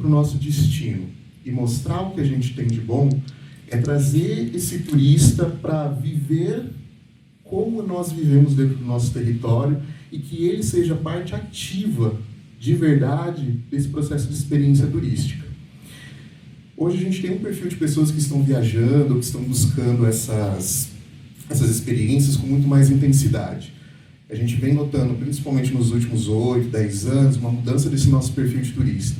o nosso destino e mostrar o que a gente tem de bom é trazer esse turista para viver como nós vivemos dentro do nosso território e que ele seja parte ativa, de verdade, desse processo de experiência turística. Hoje a gente tem um perfil de pessoas que estão viajando, que estão buscando essas experiências com muito mais intensidade. A gente vem notando, principalmente nos últimos 8, 10 anos, uma mudança desse nosso perfil de turista.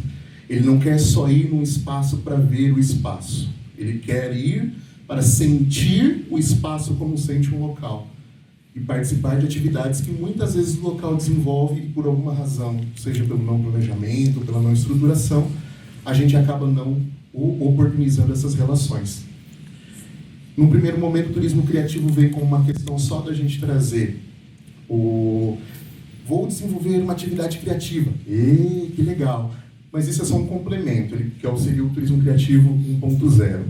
Ele não quer só ir num espaço para ver o espaço. Ele quer ir para sentir o espaço como sente um local. E participar de atividades que muitas vezes o local desenvolve e por alguma razão, seja pelo não planejamento, pela não estruturação, a gente acaba não oportunizando essas relações. Num primeiro momento, o turismo criativo veio com uma questão só da gente trazer vou desenvolver uma atividade criativa. Que legal! Mas isso é só um complemento, que seria o turismo criativo 1.0.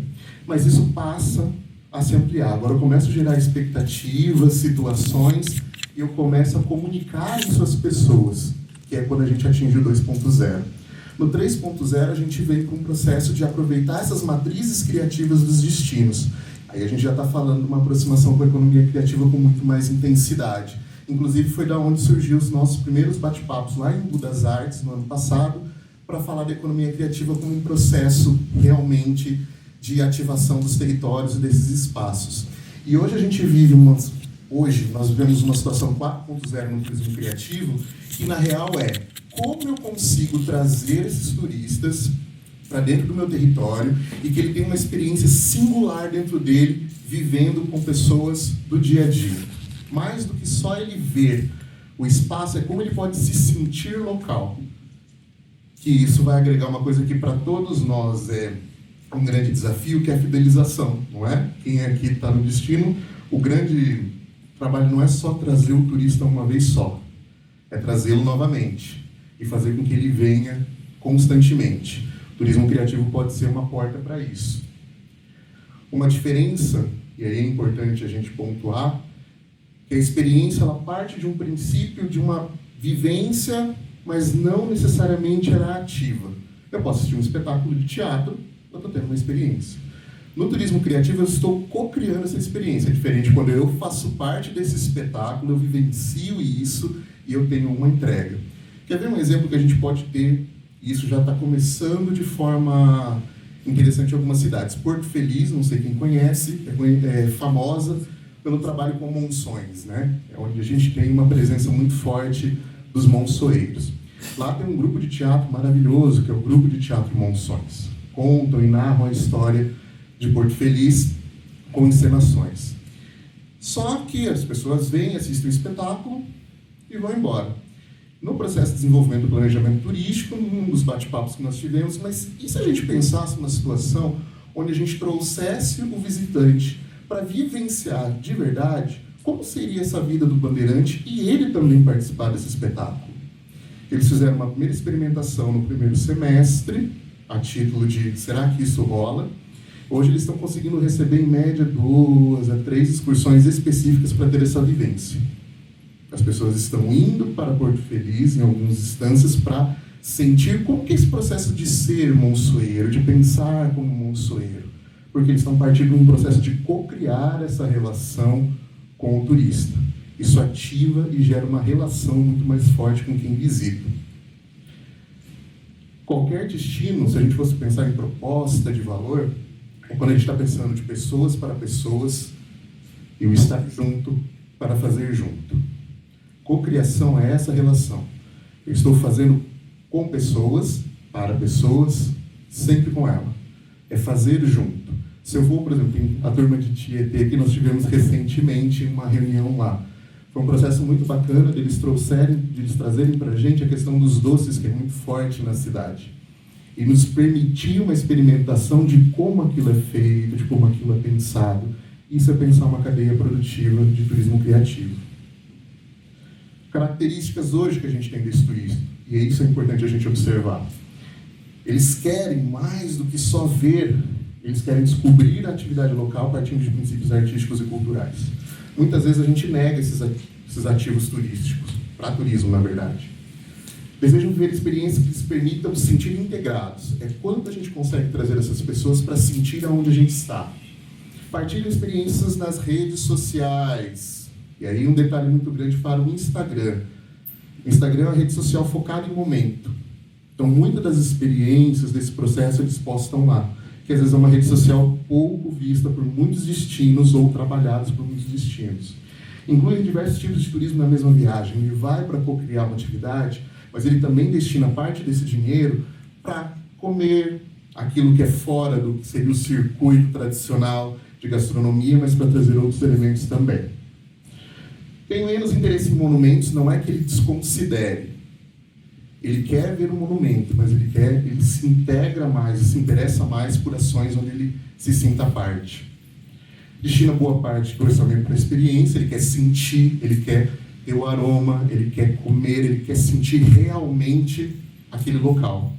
Mas isso passa a se ampliar. Agora eu começo a gerar expectativas, situações, e eu começo a comunicar isso às pessoas, que é quando a gente atinge o 2.0. No 3.0, a gente vem para um processo de aproveitar essas matrizes criativas dos destinos. Aí a gente já está falando de uma aproximação com a economia criativa com muito mais intensidade. Inclusive, foi da onde surgiu os nossos primeiros bate-papos lá em Budas Artes, no ano passado, para falar da economia criativa como um processo realmente de ativação dos territórios e desses espaços. E hoje a gente vive nós vivemos uma situação 4.0 no turismo criativo, que na real como eu consigo trazer esses turistas para dentro do meu território e que ele tenha uma experiência singular dentro dele, vivendo com pessoas do dia a dia. Mais do que só ele ver o espaço, é como ele pode se sentir local. Que isso vai agregar uma coisa que para todos nós é um grande desafio, que é a fidelização, não é? Quem aqui está no destino, o grande trabalho não é só trazer o turista uma vez só, é trazê-lo novamente e fazer com que ele venha constantemente. O turismo criativo pode ser uma porta para isso. Uma diferença, e aí é importante a gente pontuar, que a experiência ela parte de um princípio, de uma vivência, mas não necessariamente ela é ativa. Eu posso assistir um espetáculo de teatro, eu estou tendo uma experiência. No turismo criativo, eu estou co-criando essa experiência. É diferente quando eu faço parte desse espetáculo, eu vivencio isso e eu tenho uma entrega. Quer ver um exemplo que a gente pode ter? Isso já está começando de forma interessante em algumas cidades. Porto Feliz, não sei quem conhece, é famosa pelo trabalho com monções, né? É onde a gente tem uma presença muito forte dos monçoeiros. Lá tem um grupo de teatro maravilhoso, que é o Grupo de Teatro Monções. Contam e narram a história de Porto Feliz com encenações. Só que as pessoas vêm, assistem o espetáculo e vão embora. No processo de desenvolvimento do planejamento turístico, num dos bate-papos que nós tivemos, mas e se a gente pensasse numa situação onde a gente trouxesse o visitante para vivenciar de verdade como seria essa vida do bandeirante e ele também participar desse espetáculo? Eles fizeram uma primeira experimentação no primeiro semestre, a título de será que isso rola? Hoje eles estão conseguindo receber em média 2 a 3 excursões específicas para ter essa vivência. As pessoas estão indo para Porto Feliz, em algumas instâncias, para sentir como que é esse processo de ser monçoeiro, de pensar como monçoeiro. Porque eles estão partindo de um processo de co-criar essa relação com o turista. Isso ativa e gera uma relação muito mais forte com quem visita. Qualquer destino, se a gente fosse pensar em proposta de valor, é quando a gente está pensando de pessoas para pessoas e o estar junto para fazer junto. Cocriação é essa relação. Eu estou fazendo com pessoas, para pessoas, sempre com ela. É fazer junto. Se eu vou, por exemplo, a turma de Tietê, que nós tivemos recentemente uma reunião lá. Foi um processo muito bacana de eles trazerem para a gente a questão dos doces, que é muito forte na cidade. E nos permitir uma experimentação de como aquilo é feito, de como aquilo é pensado. Isso é pensar uma cadeia produtiva de turismo criativo. Características hoje que a gente tem desse turismo, e isso é importante a gente observar. Eles querem mais do que só ver, eles querem descobrir a atividade local partindo de princípios artísticos e culturais. Muitas vezes a gente nega esses ativos turísticos, para turismo, na verdade. Desejam viver experiências que lhes permitam se sentir integrados. É quanto a gente consegue trazer essas pessoas para sentir aonde a gente está. Partilham experiências nas redes sociais. E aí um detalhe muito grande para o Instagram. O Instagram é uma rede social focada em momento. Então, muitas das experiências desse processo eles postam lá. Que às vezes é uma rede social pouco vista por muitos destinos ou trabalhados por muitos destinos. Incluem diversos tipos de turismo na mesma viagem. Ele vai para co-criar uma atividade, mas ele também destina parte desse dinheiro para comer aquilo que é fora do que seria o circuito tradicional de gastronomia, mas para trazer outros elementos também. Tem menos interesse em monumentos, não é que ele desconsidere. Ele quer ver um monumento, mas ele se integra mais, se interessa mais por ações onde ele se sinta parte. Destina boa parte do orçamento para a experiência, ele quer sentir, ele quer ter o aroma, ele quer comer, ele quer sentir realmente aquele local.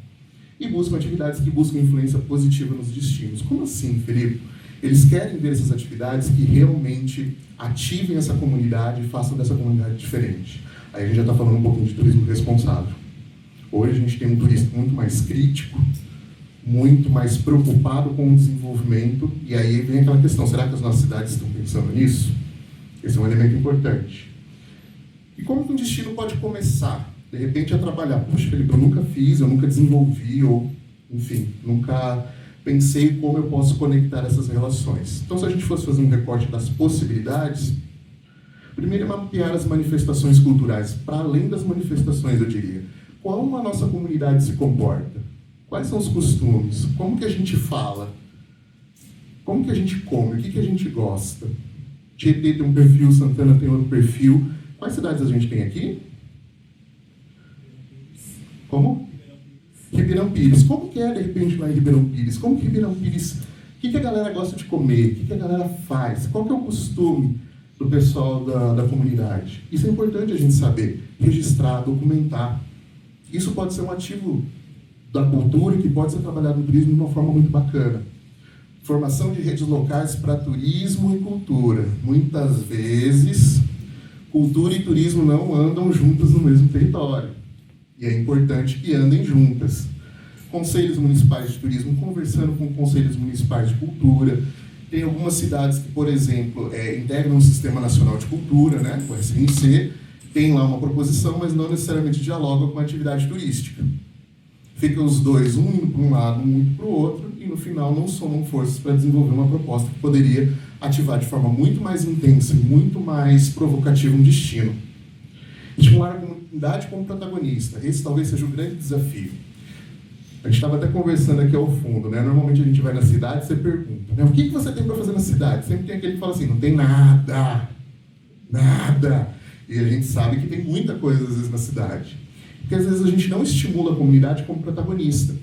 E buscam atividades que buscam influência positiva nos destinos. Como assim, Felipe? Eles querem ver essas atividades que realmente ativem essa comunidade e façam dessa comunidade diferente. Aí a gente já está falando um pouquinho de turismo responsável. Hoje a gente tem um turista muito mais crítico, muito mais preocupado com o desenvolvimento, e aí vem aquela questão, será que as nossas cidades estão pensando nisso? Esse é um elemento importante. E como que um destino pode começar? De repente a trabalhar, puxa, Felipe, eu nunca fiz, eu nunca desenvolvi, ou, enfim, nunca pensei como eu posso conectar essas relações. Então, se a gente fosse fazer um recorte das possibilidades, primeiro é mapear as manifestações culturais, para além das manifestações, eu diria. Como a nossa comunidade se comporta? Quais são os costumes? Como que a gente fala? Como que a gente come? O que a gente gosta? Tietê tem um perfil, Santana tem outro perfil. Quais cidades a gente tem aqui? Como? Ribeirão Pires. Como que é, de repente, lá em Ribeirão Pires? Como que Ribeirão Pires... O que a galera gosta de comer? O que a galera faz? Qual que é o costume do pessoal da comunidade? Isso é importante a gente saber. Registrar, documentar. Isso pode ser um ativo da cultura que pode ser trabalhado no turismo de uma forma muito bacana. Formação de redes locais para turismo e cultura. Muitas vezes, cultura e turismo não andam juntas no mesmo território. E é importante que andem juntas. Conselhos municipais de turismo conversando com conselhos municipais de cultura. Tem algumas cidades que, por exemplo, integram o Sistema Nacional de Cultura, né, o SNC, tem lá uma proposição, mas não necessariamente dialoga com a atividade turística. Ficam os dois, um indo para um lado, um indo para o outro, e no final não somam forças para desenvolver uma proposta que poderia ativar de forma muito mais intensa e muito mais provocativa um destino. Estimular a comunidade como protagonista. Esse talvez seja o grande desafio. A gente estava até conversando aqui ao fundo, né? Normalmente a gente vai na cidade e você pergunta, né? O que você tem para fazer na cidade? Sempre tem aquele que fala assim, não tem nada. Nada. E a gente sabe que tem muita coisa, às vezes, na cidade. Porque, às vezes, a gente não estimula a comunidade como protagonista.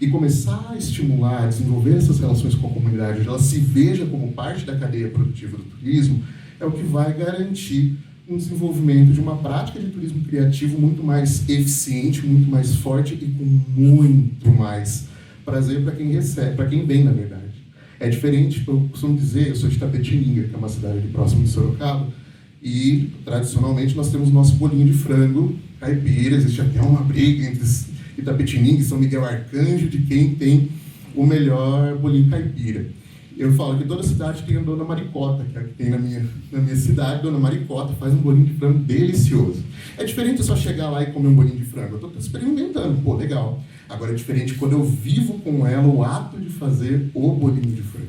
E começar a estimular, a desenvolver essas relações com a comunidade, onde ela se veja como parte da cadeia produtiva do turismo, é o que vai garantir um desenvolvimento de uma prática de turismo criativo muito mais eficiente, muito mais forte e com muito mais prazer para quem recebe, para quem vem, na verdade. É diferente, eu costumo dizer, eu sou de Itapetininga, que é uma cidade ali próxima de Sorocaba, e, tradicionalmente, nós temos nosso bolinho de frango caipira. Existe até uma briga entre Itapetininga e São Miguel Arcanjo de quem tem o melhor bolinho caipira. Eu falo que toda cidade tem a Dona Maricota, que é a que tem na minha cidade. Dona Maricota faz um bolinho de frango delicioso. É diferente eu só chegar lá e comer um bolinho de frango. Eu estou experimentando, pô, legal. Agora é diferente quando eu vivo com ela o ato de fazer o bolinho de frango.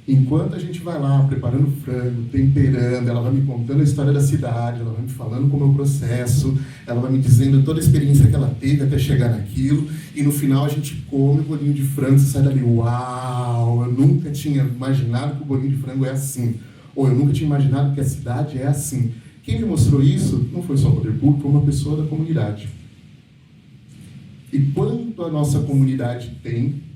Enquanto a gente vai lá preparando o frango, temperando, ela vai me contando a história da cidade, ela vai me falando como é o processo, ela vai me dizendo toda a experiência que ela teve até chegar naquilo, e no final a gente come o bolinho de frango e sai dali, uau, eu nunca tinha imaginado que o bolinho de frango é assim, ou eu nunca tinha imaginado que a cidade é assim. Quem me mostrou isso não foi só o poder público, foi uma pessoa da comunidade. E quanto a nossa comunidade tem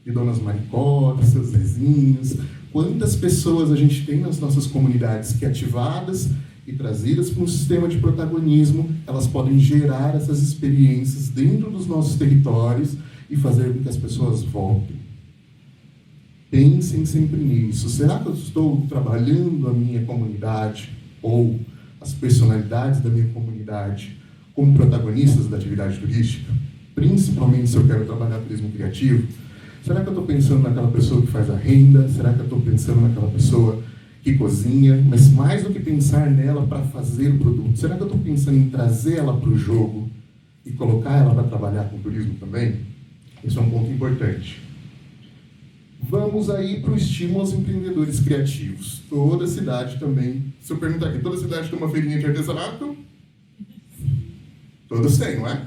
de Donas Maricotas, seus vizinhos, quantas pessoas a gente tem nas nossas comunidades que, ativadas e trazidas para um sistema de protagonismo, elas podem gerar essas experiências dentro dos nossos territórios e fazer com que as pessoas voltem. Pensem sempre nisso. Será que eu estou trabalhando a minha comunidade ou as personalidades da minha comunidade como protagonistas da atividade turística, principalmente se eu quero trabalhar turismo criativo? Será que eu estou pensando naquela pessoa que faz a renda? Será que eu estou pensando naquela pessoa que cozinha? Mas mais do que pensar nela para fazer o produto, será que eu estou pensando em trazer ela para o jogo e colocar ela para trabalhar com turismo também? Isso é um ponto importante. Vamos aí para o estímulo aos empreendedores criativos. Toda cidade também, se eu perguntar aqui, toda cidade tem uma feirinha de artesanato? Todas têm, não é?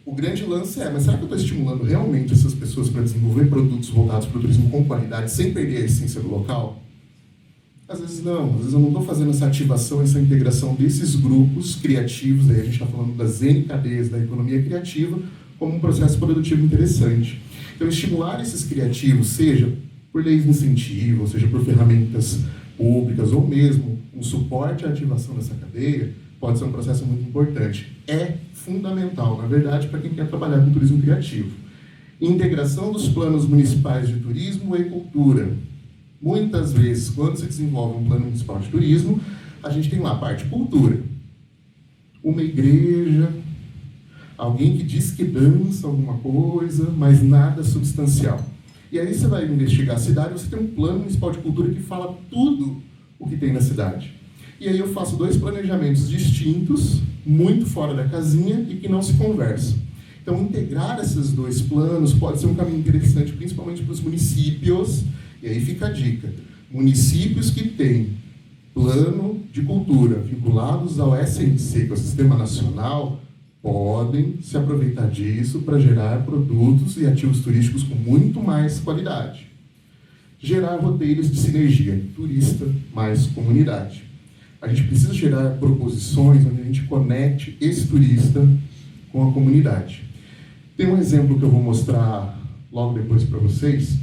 O grande lance é, mas será que eu estou estimulando realmente essas pessoas para desenvolver produtos voltados para o turismo com qualidade, sem perder a essência do local? Às vezes não, às vezes eu não estou fazendo essa ativação, essa integração desses grupos criativos, aí a gente está falando das N cadeias da economia criativa, como um processo produtivo interessante. Então, estimular esses criativos, seja por leis de incentivo, ou seja por ferramentas públicas, ou mesmo um suporte à ativação dessa cadeia, pode ser um processo muito importante. É fundamental, na verdade, para quem quer trabalhar com turismo criativo. Integração dos planos municipais de turismo e cultura. Muitas vezes, quando se desenvolve um plano municipal de turismo, a gente tem lá a parte cultura. Uma igreja, alguém que diz que dança alguma coisa, mas nada substancial. E aí você vai investigar a cidade, você tem um plano municipal de cultura que fala tudo o que tem na cidade. E aí eu faço 2 planejamentos distintos, muito fora da casinha e que não se conversam. Então, integrar esses 2 planos pode ser um caminho interessante, principalmente para os municípios. E aí fica a dica. Municípios que têm plano de cultura vinculados ao SNC, que é o Sistema Nacional, podem se aproveitar disso para gerar produtos e ativos turísticos com muito mais qualidade. Gerar roteiros de sinergia, turista mais comunidade. A gente precisa gerar proposições onde a gente conecte esse turista com a comunidade. Tem um exemplo que eu vou mostrar logo depois para vocês,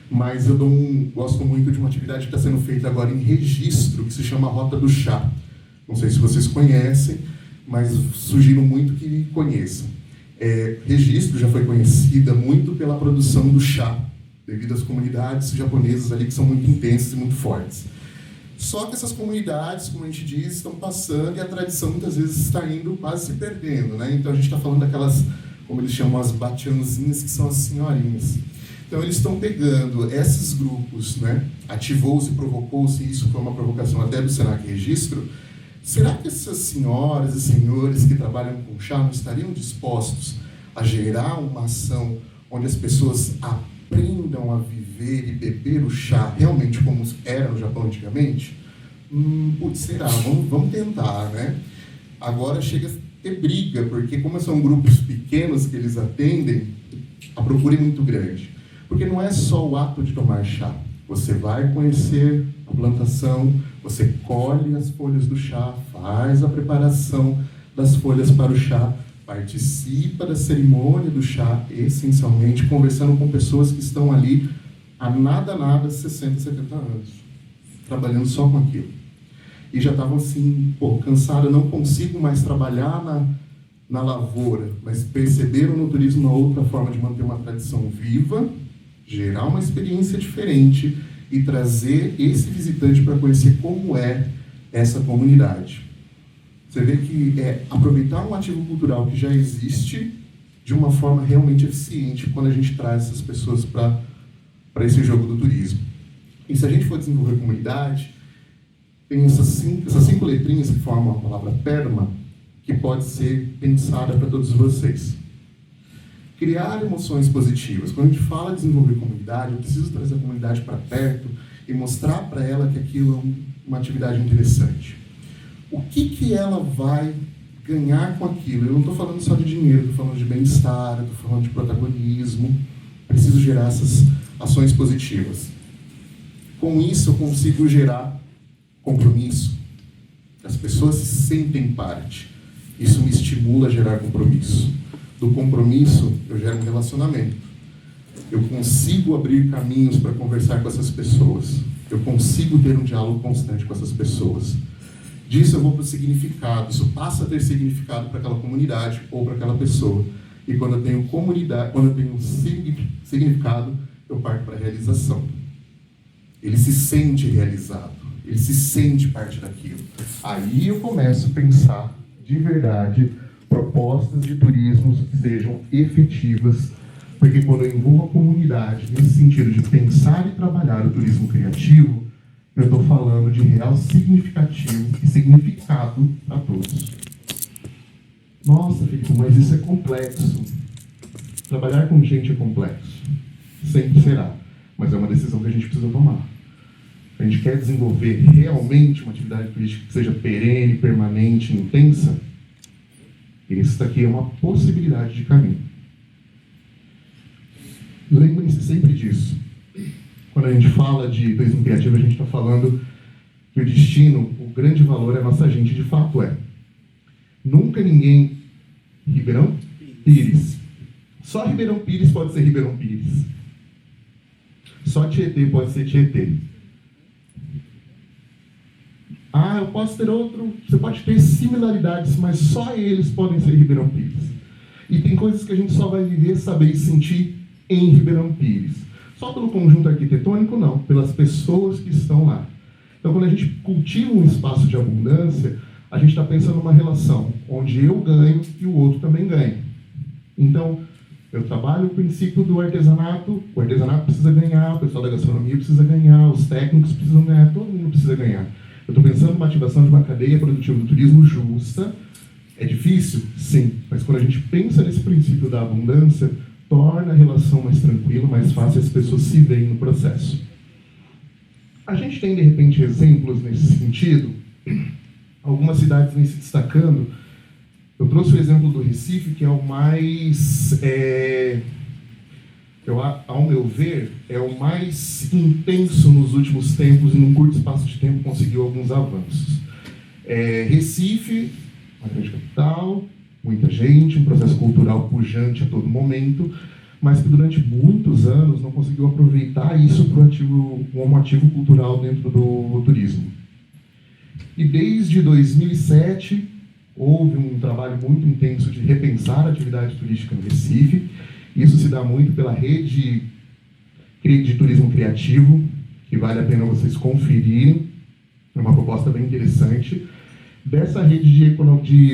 mas eu gosto muito de uma atividade que está sendo feita agora em Registro, que se chama Rota do Chá. Não sei se vocês conhecem, mas sugiro muito que conheçam. Registro já foi conhecida muito pela produção do chá, devido às comunidades japonesas ali que são muito intensas e muito fortes. Só que essas comunidades, como a gente diz, estão passando e a tradição muitas vezes está indo quase se perdendo, né? Então a gente está falando daquelas, como eles chamam, as batianzinhas, que são as senhorinhas. Então eles estão pegando esses grupos, né? Ativou-se, provocou-se, isso foi uma provocação até do Senac Registro. Será que essas senhoras e senhores que trabalham com chá não estariam dispostos a gerar uma ação onde as pessoas aprendam a viver e beber o chá realmente como era no Japão antigamente? Será? Vamos tentar, né? Agora chega a ter briga, porque como são grupos pequenos que eles atendem, a procura é muito grande. Porque não é só o ato de tomar chá. Você vai conhecer a plantação, você colhe as folhas do chá, faz a preparação das folhas para o chá, participa da cerimônia do chá, essencialmente conversando com pessoas que estão ali há nada 60, 70 anos, trabalhando só com aquilo. E já estavam assim, cansado, não consigo mais trabalhar na lavoura, mas perceberam no turismo uma outra forma de manter uma tradição viva, gerar uma experiência diferente e trazer esse visitante para conhecer como é essa comunidade. Você vê que é aproveitar um ativo cultural que já existe de uma forma realmente eficiente quando a gente traz essas pessoas para esse jogo do turismo. E se a gente for desenvolver comunidade, tem essas 5 letrinhas que formam a palavra PERMA, que pode ser pensada para todos vocês. Criar emoções positivas. Quando a gente fala de desenvolver comunidade, eu preciso trazer a comunidade para perto e mostrar para ela que aquilo é uma atividade interessante. O que ela vai ganhar com aquilo? Eu não estou falando só de dinheiro, estou falando de bem-estar, estou falando de protagonismo. Preciso gerar essas ações positivas. Com isso, eu consigo gerar compromisso. As pessoas se sentem parte. Isso me estimula a gerar compromisso. Do compromisso, eu gero um relacionamento. Eu consigo abrir caminhos para conversar com essas pessoas. Eu consigo ter um diálogo constante com essas pessoas. Disso eu vou para o significado. Isso passa a ter significado para aquela comunidade ou para aquela pessoa. E quando eu tenho comunidade, quando eu tenho significado, eu parto para a realização. Ele se sente realizado. Ele se sente parte daquilo. Aí eu começo a pensar de verdade, propostas de turismo que sejam efetivas, porque quando eu envolvo a comunidade nesse sentido de pensar e trabalhar o turismo criativo, eu estou falando de real significativo e significado para todos. Nossa, Felipe, mas isso é complexo. Trabalhar com gente é complexo. Sempre será. Mas é uma decisão que a gente precisa tomar. A gente quer desenvolver realmente uma atividade turística que seja perene, permanente, intensa. Isso daqui é uma possibilidade de caminho. Lembrem-se sempre disso. Quando a gente fala de turismo criativo, a gente está falando que o destino, o grande valor é a nossa gente, de fato é. Nunca ninguém... Ribeirão Pires. Só Ribeirão Pires pode ser Ribeirão Pires. Só Tietê pode ser Tietê. Ah, eu posso ter outro... Você pode ter similaridades, mas só eles podem ser Ribeirão Pires. E tem coisas que a gente só vai viver, saber e sentir em Ribeirão Pires. Só pelo conjunto arquitetônico, não. Pelas pessoas que estão lá. Então, quando a gente cultiva um espaço de abundância, a gente está pensando numa relação onde eu ganho e o outro também ganha. Então, eu trabalho o princípio do artesanato. O artesanato precisa ganhar, o pessoal da gastronomia precisa ganhar, os técnicos precisam ganhar, todo mundo precisa ganhar. Eu estou pensando numa ativação de uma cadeia produtiva do turismo justa. É difícil? Sim. Mas quando a gente pensa nesse princípio da abundância, torna a relação mais tranquila, mais fácil, as pessoas se veem no processo. A gente tem, de repente, exemplos nesse sentido. Algumas cidades vêm se destacando. Eu trouxe o exemplo do Recife, que é o mais... ao meu ver, é o mais intenso nos últimos tempos e num curto espaço de tempo conseguiu alguns avanços. Recife, uma grande capital, muita gente, um processo cultural pujante a todo momento, mas que durante muitos anos não conseguiu aproveitar isso como ativo cultural dentro do turismo. E desde 2007 houve um trabalho muito intenso de repensar a atividade turística no Recife. Isso se dá muito pela rede de turismo criativo, que vale a pena vocês conferirem. É uma proposta bem interessante. Dessa rede de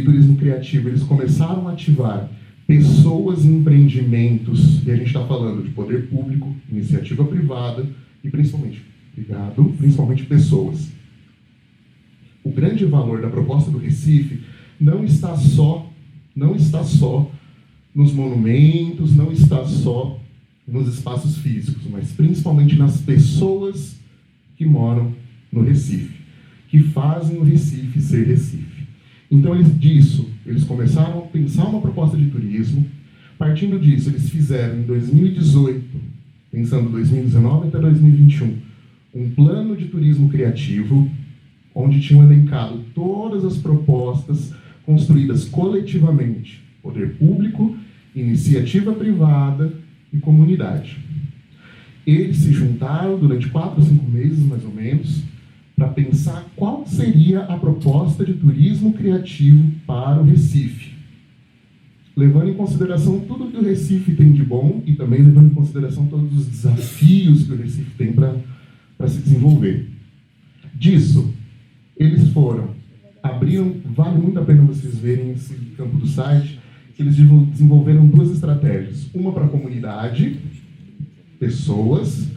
turismo criativo, eles começaram a ativar pessoas e empreendimentos, e a gente está falando de poder público, iniciativa privada e principalmente pessoas. O grande valor da proposta do Recife não está só nos monumentos, não está só nos espaços físicos, mas principalmente nas pessoas que moram no Recife, que fazem o Recife ser Recife. Então, eles começaram a pensar uma proposta de turismo. Partindo disso, eles fizeram em 2018, pensando 2019 até 2021, um plano de turismo criativo, onde tinham elencado todas as propostas construídas coletivamente, poder público, iniciativa privada e comunidade. Eles se juntaram durante 4 ou 5 meses, mais ou menos, para pensar qual seria a proposta de turismo criativo para o Recife, levando em consideração tudo que o Recife tem de bom e também levando em consideração todos os desafios que o Recife tem para se desenvolver. Disso, eles vale muito a pena vocês verem esse campo do site, que eles desenvolveram 2 estratégias, uma para a comunidade, pessoas,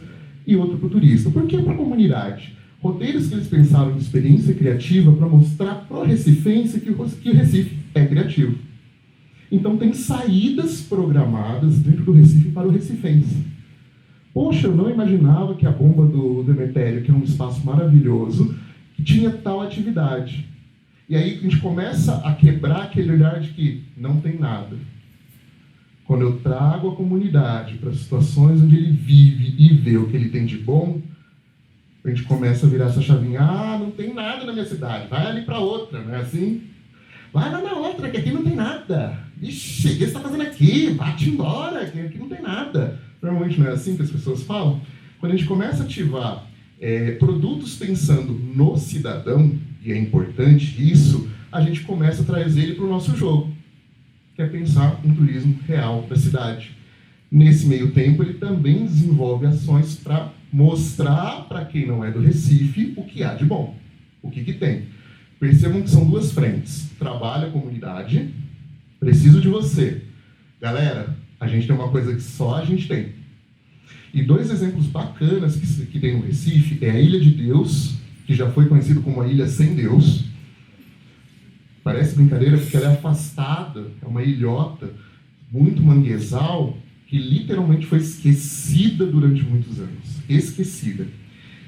e outra para o turista. Por que para a comunidade? Roteiros que eles pensaram de experiência criativa para mostrar para o recifense que o Recife é criativo. Então tem saídas programadas dentro do Recife para o recifense. Poxa, eu não imaginava que a bomba do Demetério, que é um espaço maravilhoso, tinha tal atividade. E aí a gente começa a quebrar aquele olhar de que não tem nada. Quando eu trago a comunidade para situações onde ele vive e vê o que ele tem de bom, a gente começa a virar essa chavinha. Ah, não tem nada na minha cidade, vai ali para outra, não é assim? Vai lá na outra, que aqui não tem nada. Ixi, o que você está fazendo aqui? Bate embora, que aqui não tem nada. Normalmente não é assim que as pessoas falam. Quando a gente começa a ativar produtos pensando no cidadão, e é importante isso, a gente começa a trazer ele para o nosso jogo, que é pensar um turismo real da cidade. Nesse meio tempo, ele também desenvolve ações para mostrar para quem não é do Recife o que há de bom, o que tem. Percebam que são duas frentes. Trabalho, comunidade, preciso de você. Galera, a gente tem uma coisa que só a gente tem. E dois exemplos bacanas que tem no Recife é a Ilha de Deus, que já foi conhecido como a Ilha Sem Deus. Parece brincadeira porque ela é afastada, é uma ilhota, muito manguezal, que literalmente foi esquecida durante muitos anos. Esquecida.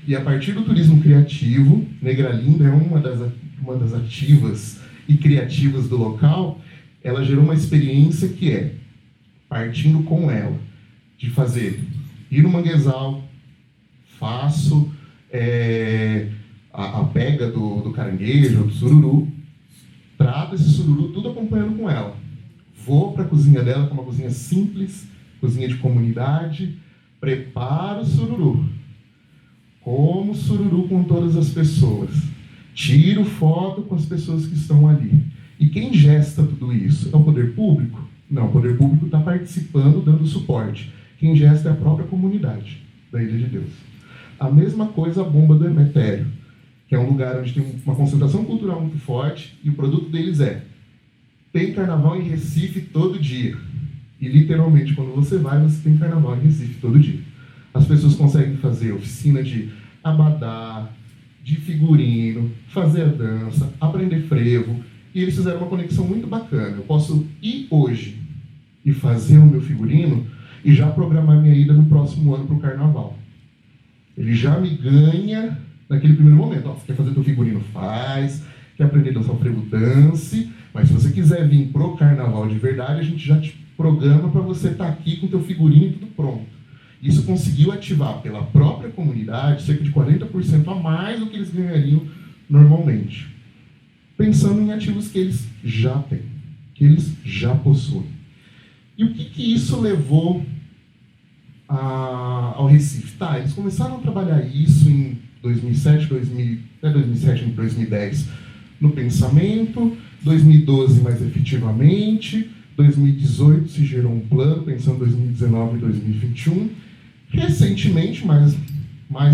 E a partir do turismo criativo, Negra Linda é uma das ativas e criativas do local, ela gerou uma experiência que é, partindo com ela, de fazer, ir no manguezal, faço a pega do caranguejo, do sururu, trato esse sururu tudo acompanhando com ela. Vou para a cozinha dela, que é uma cozinha simples, cozinha de comunidade, preparo o sururu. Como sururu com todas as pessoas. Tiro foto com as pessoas que estão ali. E quem gesta tudo isso? É o poder público? Não, o poder público está participando, dando suporte. Quem gesta é a própria comunidade da Ilha de Deus. A mesma coisa a Bomba do Emetério, que é um lugar onde tem uma concentração cultural muito forte, e o produto deles tem carnaval em Recife todo dia. E literalmente, quando você vai, você tem carnaval em Recife todo dia. As pessoas conseguem fazer oficina de abadá, de figurino, fazer a dança, aprender frevo, e eles fizeram uma conexão muito bacana. Eu posso ir hoje e fazer o meu figurino e já programar minha ida no próximo ano para o carnaval. Ele já me ganha naquele primeiro momento. Ó, você quer fazer teu figurino? Faz. Quer aprender a dançar o frevo? Dance. Mas se você quiser vir pro carnaval de verdade, a gente já te programa para você estar aqui com teu figurino e tudo pronto. Isso conseguiu ativar pela própria comunidade cerca de 40% a mais do que eles ganhariam normalmente. Pensando em ativos que eles já têm, que eles já possuem. E o que isso levou ao Recife? Tá, eles começaram a trabalhar isso em 2007, 2010 no pensamento, 2012 mais efetivamente, 2018 se gerou um plano, pensando em 2019 e 2021. Recentemente, mais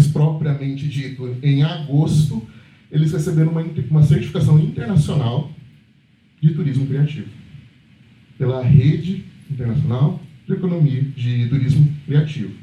propriamente dito, em agosto, eles receberam uma certificação internacional de turismo criativo, pela Rede Internacional de Economia de Turismo Criativo.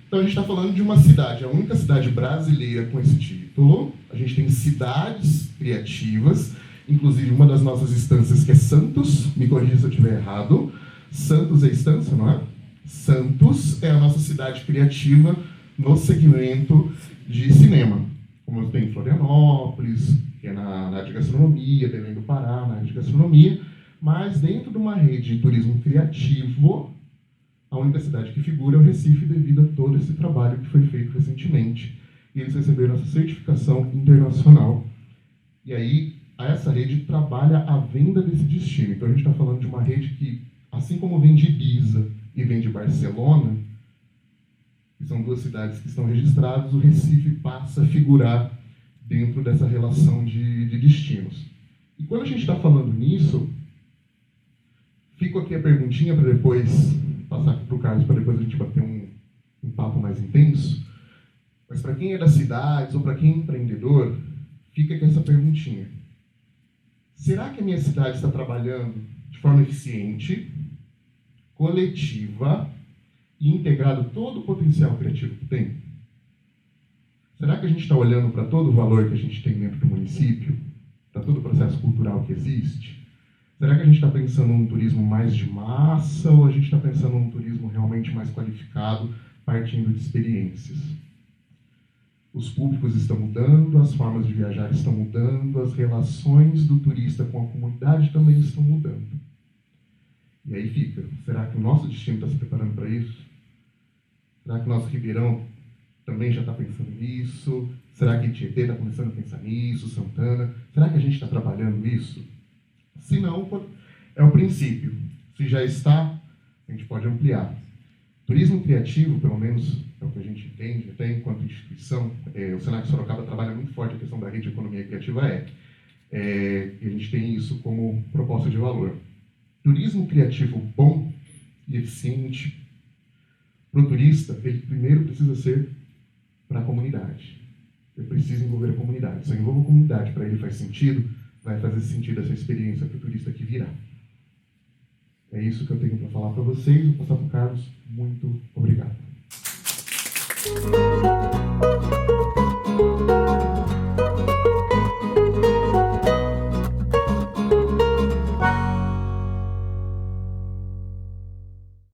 Então a gente está falando de uma cidade, a única cidade brasileira com esse título. A gente tem cidades criativas, inclusive uma das nossas instâncias que é Santos, me corrija se eu estiver errado. Santos é instância, não é? Santos é a nossa cidade criativa no segmento de cinema. Como tem Florianópolis, que é na área de gastronomia, Belém do Pará, na área de gastronomia, mas dentro de uma rede de turismo criativo, a única cidade que figura é o Recife, devido a todo esse trabalho que foi feito recentemente. E eles receberam essa certificação internacional. E aí, essa rede trabalha a venda desse destino. Então, a gente está falando de uma rede que, assim como vem de Ibiza e vem de Barcelona, que são duas cidades que estão registradas, o Recife passa a figurar dentro dessa relação de destinos. E quando a gente está falando nisso, fico aqui a perguntinha para depois passar aqui para o Carlos, para depois a gente bater um papo mais intenso. Mas para quem é das cidades ou para quem é empreendedor, fica aqui essa perguntinha. Será que a minha cidade está trabalhando de forma eficiente, coletiva, e integrado todo o potencial criativo que tem? Será que a gente está olhando para todo o valor que a gente tem dentro do município? Para todo o processo cultural que existe? Será que a gente está pensando num turismo mais de massa ou a gente está pensando num turismo realmente mais qualificado, partindo de experiências? Os públicos estão mudando, as formas de viajar estão mudando, as relações do turista com a comunidade também estão mudando. E aí fica, será que o nosso destino está se preparando para isso? Será que o nosso Ribeirão também já está pensando nisso? Será que Tietê está começando a pensar nisso? Santana? Será que a gente está trabalhando isso? Se não, é o princípio. Se já está, a gente pode ampliar. Turismo criativo, pelo menos é o que a gente entende, até enquanto instituição, o Senac Sorocaba trabalha muito forte a questão da rede de economia criativa, e a gente tem isso como proposta de valor. Turismo criativo bom e eficiente, para o turista, ele primeiro precisa ser para a comunidade. Eu preciso envolver a comunidade. Se eu envolvo a comunidade, para ele faz sentido, vai fazer sentido essa experiência futurista que virá. É isso que eu tenho para falar para vocês. Vou passar para o Carlos. Muito obrigado.